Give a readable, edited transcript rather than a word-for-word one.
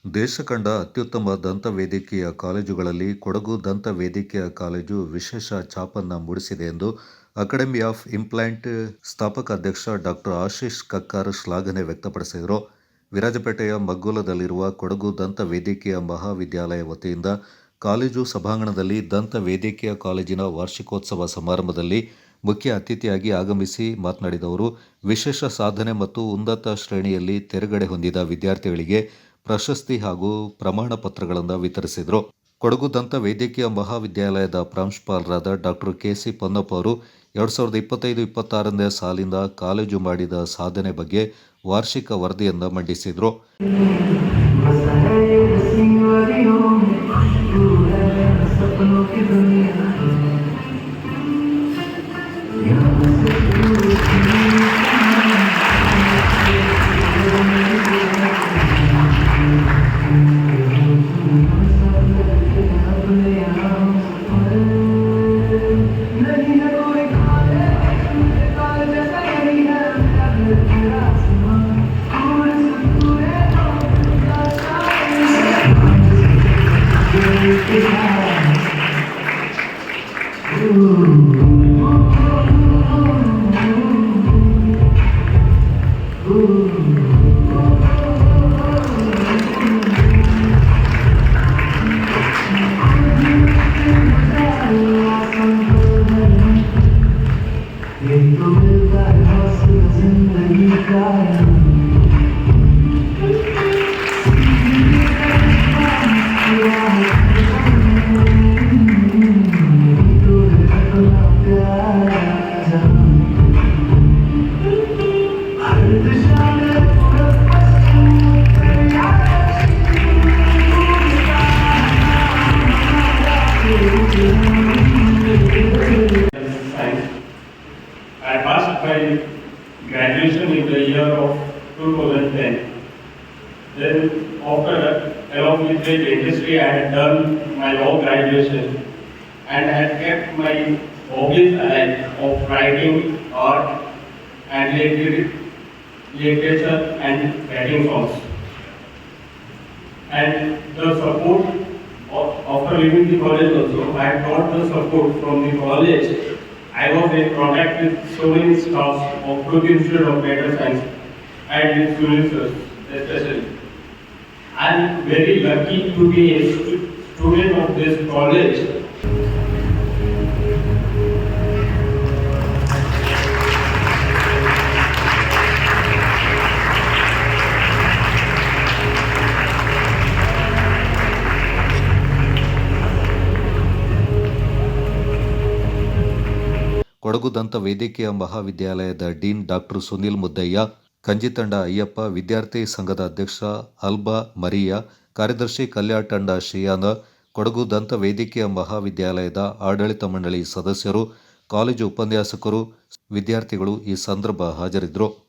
ದೇಶ ಕಂಡ ಅತ್ಯುತ್ತಮ ದಂತ ವೈದ್ಯಕೀಯ ಕಾಲೇಜುಗಳಲ್ಲಿ ಕೊಡಗು ದಂತ ವೈದ್ಯಕೀಯ ಕಾಲೇಜು ವಿಶೇಷ ಛಾಪನ್ನು ಮೂಡಿಸಿದೆ ಎಂದು ಅಕಾಡೆಮಿ ಆಫ್ ಇಂಪ್ಲಾಂಟ್ ಸ್ಥಾಪಕ ಅಧ್ಯಕ್ಷ ಡಾಕ್ಟರ್ ಆಶೀಶ್ ಕಕ್ಕಾರ್ ಶ್ಲಾಘನೆ ವ್ಯಕ್ತಪಡಿಸಿದರು. ವಿರಾಜಪೇಟೆಯ ಮಗ್ಗುಲದಲ್ಲಿರುವ ಕೊಡಗು ದಂತ ವೈದ್ಯಕೀಯ ಮಹಾವಿದ್ಯಾಲಯ ವತಿಯಿಂದ ಕಾಲೇಜು ಸಭಾಂಗಣದಲ್ಲಿ ದಂತ ವೈದ್ಯಕೀಯ ಕಾಲೇಜಿನ ವಾರ್ಷಿಕೋತ್ಸವ ಸಮಾರಂಭದಲ್ಲಿ ಮುಖ್ಯ ಅತಿಥಿಯಾಗಿ ಆಗಮಿಸಿ ಮಾತನಾಡಿದ ಅವರು, ವಿಶೇಷ ಸಾಧನೆ ಮತ್ತು ಉನ್ನತ ಶ್ರೇಣಿಯಲ್ಲಿ ತೇರ್ಗಡೆ ಹೊಂದಿದ ವಿದ್ಯಾರ್ಥಿಗಳಿಗೆ ಪ್ರಶಸ್ತಿ ಹಾಗೂ ಪ್ರಮಾಣ ಪತ್ರಗಳನ್ನು ವಿತರಿಸಿದರು. ಕೊಡಗು ದಂತ ವೈದ್ಯಕೀಯ ಮಹಾವಿದ್ಯಾಲಯದ ಪ್ರಾಂಶುಪಾಲರಾದ ಡಾಕ್ಟರ್ ಕೆ.ಸಿ. ಪೊನ್ನಪ್ಪ ಅವರು 2025-26ನೇ ಸಾಲಿನ ಕಾಲೇಜು ಮಾಡಿದ ಸಾಧನೆ ಬಗ್ಗೆ ವಾರ್ಷಿಕ ವರದಿಯನ್ನು ಮಂಡಿಸಿದರು. I passed my graduation in the year of 2010. Then after that, along with the industry, I had done my law graduation and I had kept my hobbies alive of writing, art and literature and writing songs. And the support after leaving the college also, I got the support from the college. I was in contact with so many staffs of Kochi Institute of Medical Science and with students especially. I am very lucky to be a student of this college. Kodagu ದಂತ ವೈದ್ಯಕೀಯ ಮಹಾವಿದ್ಯಾಲಯದ dean doctor Sunil Muddayya, ಕಂಜಿತಂಡ Ayyappa, ವಿದ್ಯಾರ್ಥಿ ಸಂಘದ ಅಧ್ಯಕ್ಷ Alva Maria, ಕಾರ್ಯದರ್ಶಿ ಕಲ್ಯಾಟಂಡ ಶ್ರೀಯಾನ, ಕೊಡಗು ದಂತ ವೈದ್ಯಕೀಯ ಮಹಾವಿದ್ಯಾಲಯದ ಆಡಳಿತ ಮಂಡಳಿ ಸದಸ್ಯರು, ಕಾಲೇಜು ಉಪನ್ಯಾಸಕರು, ವಿದ್ಯಾರ್ಥಿಗಳು ಈ ಸಂದರ್ಭ ಹಾಜರಿದ್ದರು.